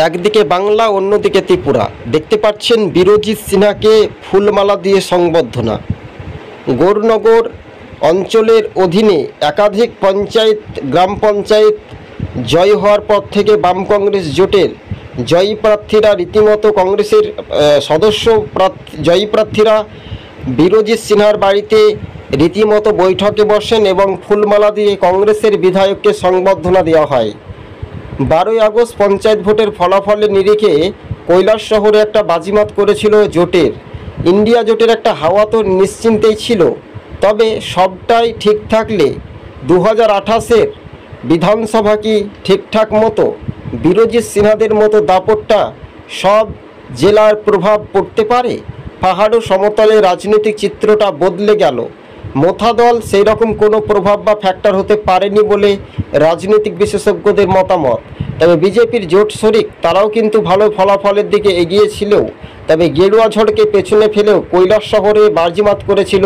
একদিকে বাংলা, অন্যদিকে ত্রিপুরা। দেখতে পাচ্ছেন বিরোজিৎ সিনহাকে ফুলমালা দিয়ে সংবর্ধনা। গৌরনগর অঞ্চলের অধীনে একাধিক গ্রাম পঞ্চায়েত জয় হওয়ার পর থেকে বাম কংগ্রেস জোটের জয়ী প্রার্থীরা রীতিমতো কংগ্রেসের জয়ী প্রার্থীরা বিরোজিৎ সিনহার বাড়িতে রীতিমতো বৈঠকে বসেন এবং ফুলমালা দিয়ে কংগ্রেসের বিধায়ককে সংবর্ধনা দেওয়া হয়। 12ই আগস্ট পঞ্চায়েত ভোটের ফলাফলের নিরিখে কৈলাসশহরে একটা বাজিমাত করেছিল জোটের। ইন্ডিয়া জোটের একটা হাওয়া তো নিশ্চিন্তেই ছিল, তবে সবটাই ঠিক থাকলে 2028-এর বিধানসভা কি ঠিকঠাক মতো বিরোজিৎ সিনহাদের মতো দাপটটা সব জেলার প্রভাব পড়তে পারে? পাহাড় ও সমতলে রাজনৈতিক চিত্রটা বদলে গেল। মোথাদল সেই রকম কোনো প্রভাব বা ফ্যাক্টর হতে পারেনি বলে রাজনৈতিক বিশেষজ্ঞদের মতামত। তবে বিজেপির জোট শরিক তারাও কিন্তু ভালো ফলাফলের দিকে এগিয়েছিল। তবে গেরুয়া ঝড়কে পেছনে ফেলেও কৈলাসশহরে বাজিমাত করেছিল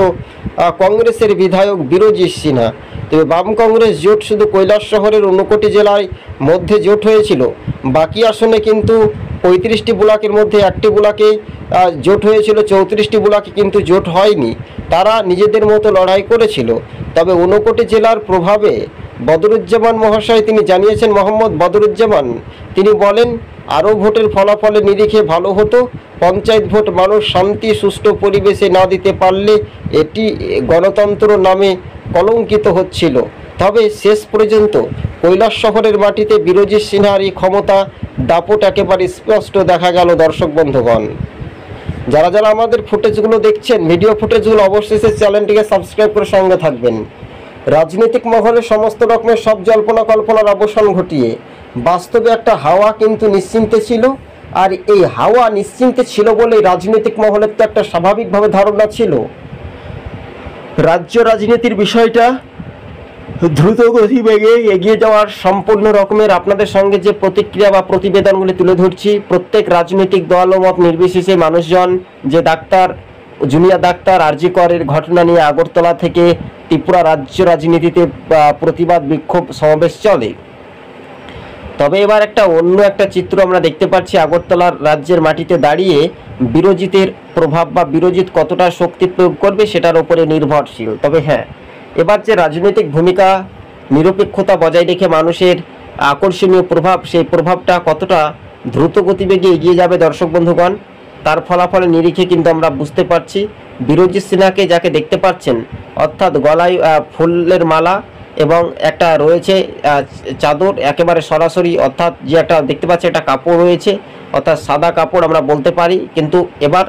কংগ্রেসের বিধায়ক বিরোজিৎ সিনহা। তবে বাম কংগ্রেস জোট শুধু কৈলাসশহরের 59 জেলায় মধ্যে জোট হয়েছিল। বাকি আসনে কিন্তু 35টি ব্লকের মধ্যে 1টি ব্লকে জোট হয়েছিল, 34টি ব্লকে কিন্তু জোট হয়নি। তারা নিজেদের মতো লড়াই করেছিল। তবে 59 জেলার প্রভাবে বদরুজ্জামান মহাশয় তিনি জানিয়েছেন, মোহাম্মদ বদরুজ্জামান তিনি বলেন, আরও ভোটের ফলাফলের নিরিখে ভালো হতো। পঞ্চায়েত ভোট মানুষ শান্তি সুষ্ঠু পরিবেশে না দিতে পারলে এটি গণতন্ত্র নামে কলঙ্কিত হচ্ছিল। তবে শেষ পর্যন্ত কৈলাসশহরের মাটিতে বিরোজিৎ সিনহার এই ক্ষমতা দাপট একেবারে স্পষ্ট দেখা গেল। দর্শক বন্ধুগণ, যারা যারা আমাদের ফুটেজগুলো দেখছেন, ভিডিও ফুটেজগুলো অবশ্যই চ্যানেলটিকে সাবস্ক্রাইব করে সঙ্গে থাকবেন। রাজনৈতিক মহলে সমস্ত রকমের সব জল্পনা কল্পনার অবসান ঘটিয়ে বাস্তবে একটা হাওয়া কিন্তু নিশ্চিন্তে ছিল। আর এই হাওয়া নিশ্চিন্তে ছিল বলেই রাজনৈতিক মহলের তো একটা স্বাভাবিকভাবে ধারণা ছিল রাজ্য রাজনীতির বিষয়টা দ্রুত গতিবেগে এগিয়ে যাওয়ার। সম্পূর্ণ রকমের আপনাদের সঙ্গে যে প্রতিক্রিয়া বা প্রতিবেদনগুলি তুলে ধরছি, প্রত্যেক রাজনৈতিক দল ও মত নির্বিশেষে মানুষজন যে জুনিয়র ডাক্তার আরজি করের ঘটনা নিয়ে আগরতলা থেকে ত্রিপুরা রাজ্য রাজনীতিতে প্রতিবাদ বিক্ষোভ সমাবেশ চলে। তবে এবার অন্য একটা চিত্র আমরা দেখতে পাচ্ছি। আগরতলার রাজ্যের মাটিতে দাঁড়িয়ে বিরোজিতের প্রভাব বা বিরোজিত কতটা শক্তি প্রয়োগ করবে সেটার উপরে নির্ভরশীল। তবে হ্যাঁ, এবার যে রাজনৈতিক ভূমিকা নিরপেক্ষতা বজায় রেখে মানুষের আকর্ষণীয় প্রভাব, সেই প্রভাবটা কতটা দ্রুত গতিবেগে এগিয়ে যাবে দর্শক বন্ধুগণ, তার ফলাফলের নিরিখে কিন্তু আমরা বুঝতে পারছি। বিরোজিৎ সিনহাকে যাকে দেখতে পাচ্ছেন, অর্থাৎ গলায় ফুলের মালা এবং একটা রয়েছে চাদর, একেবারে সরাসরি, অর্থাৎ যে একটা দেখতে পাচ্ছি একটা কাপড় রয়েছে, অর্থাৎ সাদা কাপড় আমরা বলতে পারি। কিন্তু এবার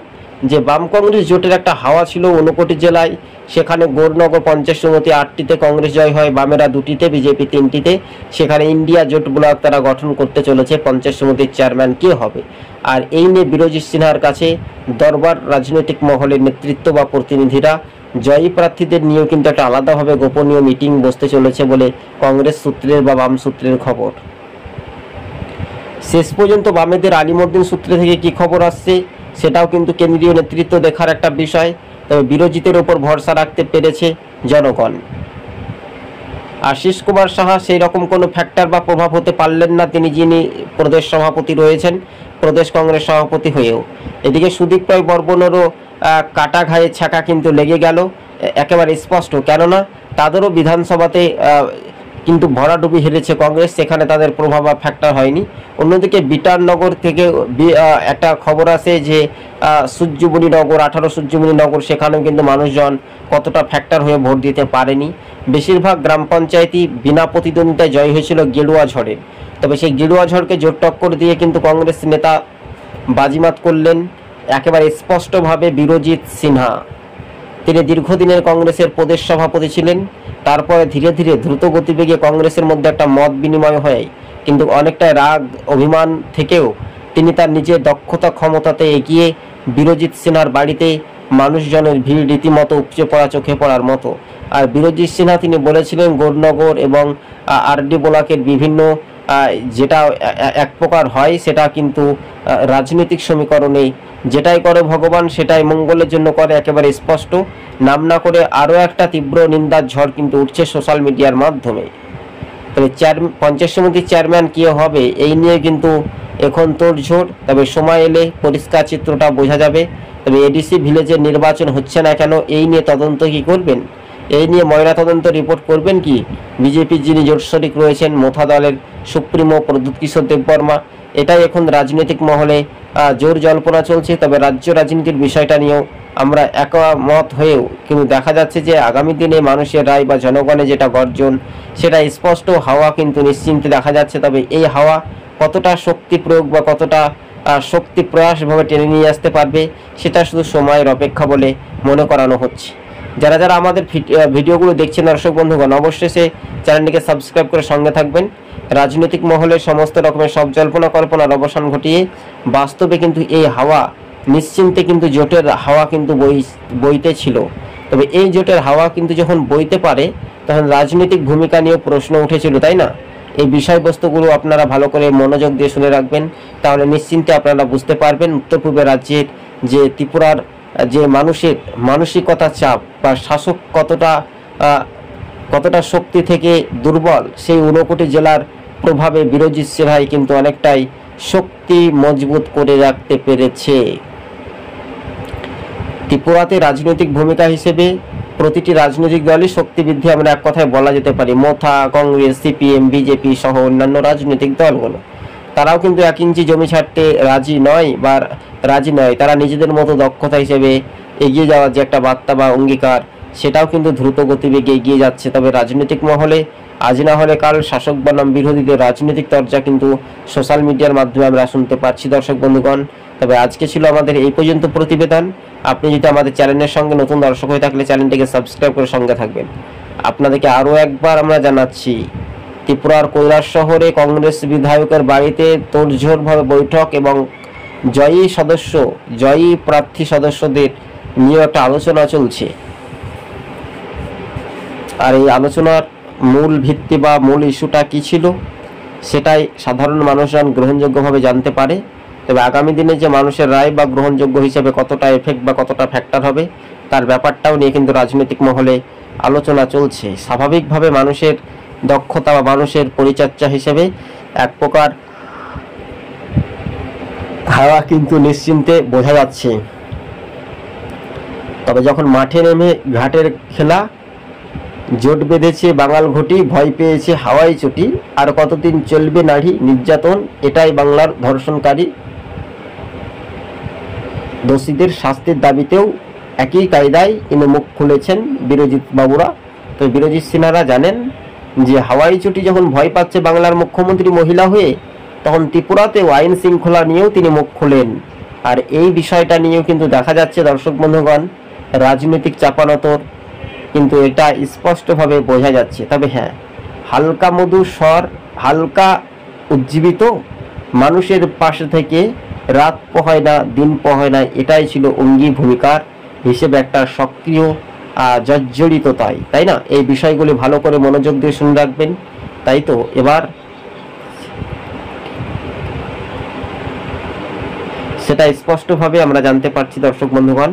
যে বাম কংগ্রেস জোটের একটা হাওয়া ছিল 59 জেলায়, সেখানে গৌরনগর পঞ্চায়েত সমিতি 8টিতে কংগ্রেস জয় হয়, বামেরা 2টিতে, বিজেপি 3টিতে। সেখানে ইন্ডিয়া জোট ব্লক তারা গঠন করতে চলেছে। পঞ্চায়েত সমিতির চেয়ারম্যান কে হবে, আর এই নিয়ে বিরোজিৎ সিনহার কাছে দরবার রাজনৈতিক মহলের নেতৃত্ব বা প্রতিনিধিরা জয়ী প্রার্থীদের নিয়েও কিন্তু একটা আলাদাভাবে গোপনীয় মিটিং বসতে চলেছে বলে কংগ্রেস সূত্রের বা বাম সূত্রের খবর। শেষ পর্যন্ত বামেদের আলিমউদ্দিন সূত্র থেকে কি খবর আসছে সেটাও কিন্তু কেন্দ্রীয় নেতৃত্ব দেখার একটা বিষয়। তবে বিরোজিতের ওপর ভরসা রাখতে পেরেছে জনগণ। আশিস কুমার সাহা সেই রকম কোনো ফ্যাক্টর বা প্রভাব হতে পারলেন না, তিনি যিনি প্রদেশ সভাপতি রয়েছেন, প্রদেশ কংগ্রেস সভাপতি হয়েও। এদিকে সুদীপ রায় বর্মনেরও কাটা ঘায়ে ছাকা কিন্তু লেগে গেল একেবারে স্পষ্ট, কেননা তাদেরও বিধানসভাতে কিন্তু ভরাডুবি হেরেছে কংগ্রেস, সেখানে তাদের প্রভাব বা ফ্যাক্টর হয়নি। অন্যদিকে বিটারনগর থেকে একটা খবর আছে যে সূর্যমণিনগর, 18 সূর্যমণিনগর, সেখানেও কিন্তু মানুষজন কতটা ফ্যাক্টর হয়ে ভোট দিতে পারেনি। বেশিরভাগ গ্রাম পঞ্চায়েতই বিনা প্রতিদ্বন্দ্বিতায় জয় হয়েছিল গেরুয়া ঝড়ে। তবে সেই গেরুয়া ঝড়কে জোর টক্কর দিয়ে কিন্তু কংগ্রেস নেতা বাজিমাত করলেন একেবারে স্পষ্টভাবে বিরোজিৎ সিনহা। তিনি দীর্ঘদিনের কংগ্রেসের প্রদেশ সভাপতি ছিলেন। তারপরে ধীরে ধীরে দ্রুত গতিবেগে কংগ্রেসের মধ্যে একটা মত বিনিময় হয়, কিন্তু অনেকটা রাগ অভিমান থেকেও তিনি তার নিজের দক্ষতা ক্ষমতাতে এগিয়ে বিরোজিৎ সিনহার বাড়িতে মানুষজনের ভিড় রীতিমতো উপচে পড়া, চোখে পড়ার মতো। আর বিরোজিৎ সিনহা তিনি বলেছিলেন গৌরনগর এবং আরডি ব্লকের বিভিন্ন যেটা এক প্রকার হয় সেটা কিন্তু রাজনৈতিক সমীকরণে যেটাই করে ভগবান সেটাই মঙ্গলের জন্য করে, একেবারে স্পষ্ট। নাম না করে আরও একটা তীব্র নিন্দার ঝড় কিন্তু উঠছে সোশ্যাল মিডিয়ার মাধ্যমে। তবে পঞ্চায়েত সমিতির চেয়ারম্যান কে হবে এই নিয়ে কিন্তু এখন তোড়জোড়, তবে সময় এলে পরিষ্কার চিত্রটা বোঝা যাবে। তবে এডিসি ভিলেজের নির্বাচন হচ্ছে না কেন, এই নিয়ে তদন্ত কি করবেন? এই নিয়ে ময়না তদন্ত রিপোর্ট করবেন কি বিজেপির যিনি জোট শরিক রয়েছেন মোথা দলের সুপ্রিমো প্রদ্যুৎ কিশোর দেববর্মা? এটাই এখন রাজনৈতিক মহলে জোর জল্পনা চলছে। তবে রাজ্য রাজনীতির বিষয়টা নিয়েও আমরা একমত হয়েও কিন্তু দেখা যাচ্ছে যে আগামী দিনে মানুষের রায় বা জনগণের যেটা গর্জন, সেটা স্পষ্ট হাওয়া কিন্তু নিশ্চিন্তে দেখা যাচ্ছে। তবে এই হাওয়া কতটা শক্তি প্রয়োগ বা কতটা শক্তি প্রয়াসভাবে টেনে নিয়ে আসতে পারবে, সেটা শুধু সময়ের অপেক্ষা বলে মনে করানো হচ্ছে। যারা যারা আমাদের ভিডিওগুলো দেখছেন দর্শক বন্ধুগণ, অবশ্যই সে চ্যানেলটিকে সাবস্ক্রাইব করে সঙ্গে থাকবেন। রাজনৈতিক মহলে সমস্ত রকমের সব জল্পনা কল্পনার অবসান ঘটিয়ে বাস্তবে কিন্তু এই হাওয়া নিশ্চিন্তে কিন্তু জোটের হাওয়া কিন্তু বইতে ছিল। তবে এই জোটের হাওয়া কিন্তু যখন বইতে পারে তখন রাজনৈতিক ভূমিকা নিয়ে প্রশ্ন উঠেছিল, তাই না? এই বিষয়বস্তুগুলো আপনারা ভালো করে মনোযোগ দিয়ে শুনে রাখবেন, তাহলে নিশ্চিন্তে আপনারা বুঝতে পারবেন উত্তর পূর্বের রাজ্যের যে ত্রিপুরার যে মানুষের মানসিকতা চাপ বা শাসক কতটা শক্তি থেকে দুর্বল, সেই 59 জেলার প্রভাবে বিরোজিৎ সিনহাই কিন্তু অনেকটাই শক্তি মজবুত করে রাখতে পেরেছে। ত্রিপুরাতে রাজনৈতিক ভূমিকা হিসেবে প্রতিটি রাজনৈতিক দলই শক্তি বৃদ্ধি আমরা এক কথায় বলা যেতে পারি। মোথা, কংগ্রেস, সিপিএম, বিজেপি সহ অন্যান্য রাজনৈতিক দলগুলো তারাও কিন্তু 1 ইঞ্চি জমি ছাড়তে রাজি নয়। তারা নিজেদের মতো দক্ষতা হিসেবে এগিয়ে যাওয়ার যে একটা বার্তা বা অঙ্গীকার, সেটাও কিন্তু দ্রুত গতিবেগে এগিয়ে যাচ্ছে। তবে রাজনৈতিক মহলে আজ না হলে কাল শাসক বনাম বিরোধীদের রাজনৈতিক চর্চা কিন্তু সোশ্যাল মিডিয়ার মাধ্যমে আমরা শুনতে পাচ্ছি দর্শক বন্ধুগণ। তবে আজকে ছিল আমাদের এই পর্যন্ত প্রতিবেদন। আপনি যদি আমাদের চ্যানেলের সঙ্গে নতুন দর্শক হয়ে থাকলে চ্যানেলটিকে সাবস্ক্রাইব করে সঙ্গে থাকবেন। আপনাদেরকে আরও একবার আমরা জানাচ্ছি, ত্রিপুরার কৈলাস শহরে কংগ্রেস বিধায়কের বাড়িতে তোড়জোড়ভাবে বৈঠক এবং জয়ী প্রার্থী সদস্যদের নিয়ে একটা আলোচনা চলছে। আর এই আলোচনার মূল ভিত্তি বা মূল ইস্যুটা কি ছিল, সেটাই সাধারণ মানুষজন গ্রহণযোগ্যভাবে জানতে পারে। তবে আগামী দিনে যে মানুষের রায় বা গ্রহণযোগ্য হিসেবে কতটা এফেক্ট বা কতটা ফ্যাক্টর হবে, তার ব্যাপারটাও নিয়ে কিন্তু রাজনৈতিক মহলে আলোচনা চলছে। স্বাভাবিকভাবে মানুষের দক্ষতা বা মানুষের পরিচর্যা হিসেবে এক প্রকার হাওয়া কিন্তু নিশ্চিন্তে বোঝা যাচ্ছে। তবে যখন মাঠে নেমে ঘাটের খেলা, জোট বেঁধেছে বাঙাল ঘটি, ভয় পেয়েছে হাওয়াই চটি, আর কতদিন চলবে নারী নির্যাতন, এটাই বাংলার ধর্ষণকারী, দোষীদের শাস্তির দাবিতেও একই কায়দায় মুখ খুলেছেন বিরোজিৎ বাবুরা। তো বিরোজিৎ সিনহারা জানেন যে হাওয়াই চটি যখন ভয় পাচ্ছে বাংলার মুখ্যমন্ত্রী মহিলা হয়ে, তখন ত্রিপুরাতেও আইন শৃঙ্খলা নিয়েও তিনি মুখ খোলেন। আর এই বিষয়টা নিয়েও কিন্তু দেখা যাচ্ছে দর্শক বন্ধুগণ, রাজনৈতিক চাপানোতর কিন্তু এটা স্পষ্টভাবে বোঝা যাচ্ছে। তবে হ্যাঁ, হালকা মধুর স্বর, হালকা উজ্জীবিত মানুষের পাশে থেকে রাত পোহায় না দিন পোহায় না, এটাই ছিল অঙ্গী ভূমিকার হিসেবে একটা সক্রিয় জর্জরিততাই, তাই না? এই বিষয়গুলি ভালো করে মনোযোগ দিয়ে শুনে রাখবেন। তাই তো এবার সেটা স্পষ্টভাবে আমরা জানতে পারছি দর্শক বন্ধুগণ।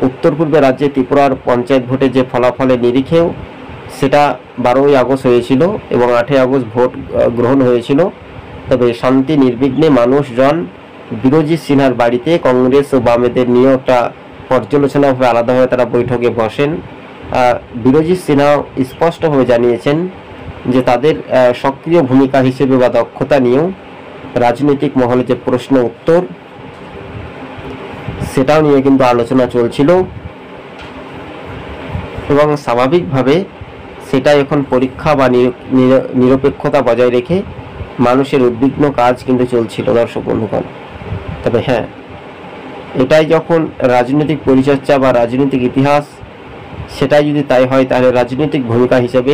উত্তর পূর্বে রাজ্যে ত্রিপুরার পঞ্চায়েত ভোটে যে ফলাফলের নিরিখেও সেটা 12ই আগস্ট হয়েছিল এবং 8ই আগস্ট ভোট গ্রহণ হয়েছিল। তবে শান্তি নির্বিঘ্নে মানুষজন বিরোজিৎ সিনহার বাড়িতে কংগ্রেস ও বামেদের নিয়ে একটা পর্যালোচনা হয়ে আলাদাভাবে তারা বৈঠকে বসেন। বিরোজিৎ সিনহা স্পষ্টভাবে জানিয়েছেন যে তাদের সক্রিয় ভূমিকা হিসেবে বা দক্ষতা নিয়েও রাজনৈতিক মহলে যে প্রশ্ন উত্তর, সেটাও নিয়ে কিন্তু আলোচনা চলছিল এবং স্বাভাবিকভাবে সেটা এখন পরীক্ষা বা নিরপেক্ষতা বজায় রেখে মানুষের উদ্বিগ্ন কাজ কিন্তু চলছিল দর্শক বন্ধুগণ। তবে হ্যাঁ, এটাই যখন রাজনৈতিক পরিচর্যা বা রাজনৈতিক ইতিহাস, সেটাই যদি তাই হয়, তাহলে রাজনৈতিক ভূমিকা হিসেবে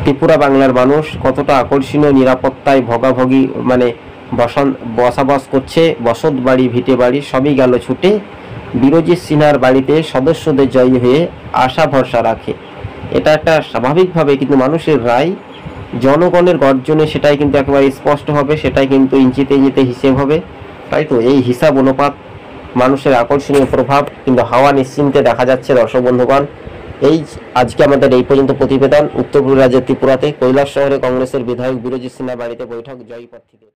ত্রিপুরা বাংলার মানুষ কতটা আকর্ষণীয় নিরাপত্তায় ভোগাভোগী বসবাস করছে, বসত বাড়ি ভিটে বাড়ি সবই গেল ছুটে, বিরোজিৎ সিনহার বাড়িতে সদস্যদের জয়ী হয়ে আশা ভরসা রাখে। এটা একটা স্বাভাবিকভাবে কিন্তু মানুষের রায় জনগণের গর্জনে সেটাই কিন্তু একেবারে স্পষ্ট হবে, সেটাই কিন্তু ইঞ্চিতে ইঞ্চিতে হিসেব হবে। তাই তো এই হিসাব অনুপাত, মানুষের আকর্ষণীয় প্রভাব কিন্তু হাওয়া নিশ্চিন্তে দেখা যাচ্ছে দর্শক বন্ধুগণ। এই আজকে আমাদের এই পর্যন্ত প্রতিবেদন। উত্তর পূর্ব রাজ্যের ত্রিপুরাতে কৈলাস শহরে কংগ্রেসের বিধায়ক বিরোজিৎ সিনহার বাড়িতে বৈঠক জয়ী প্রার্থীদের।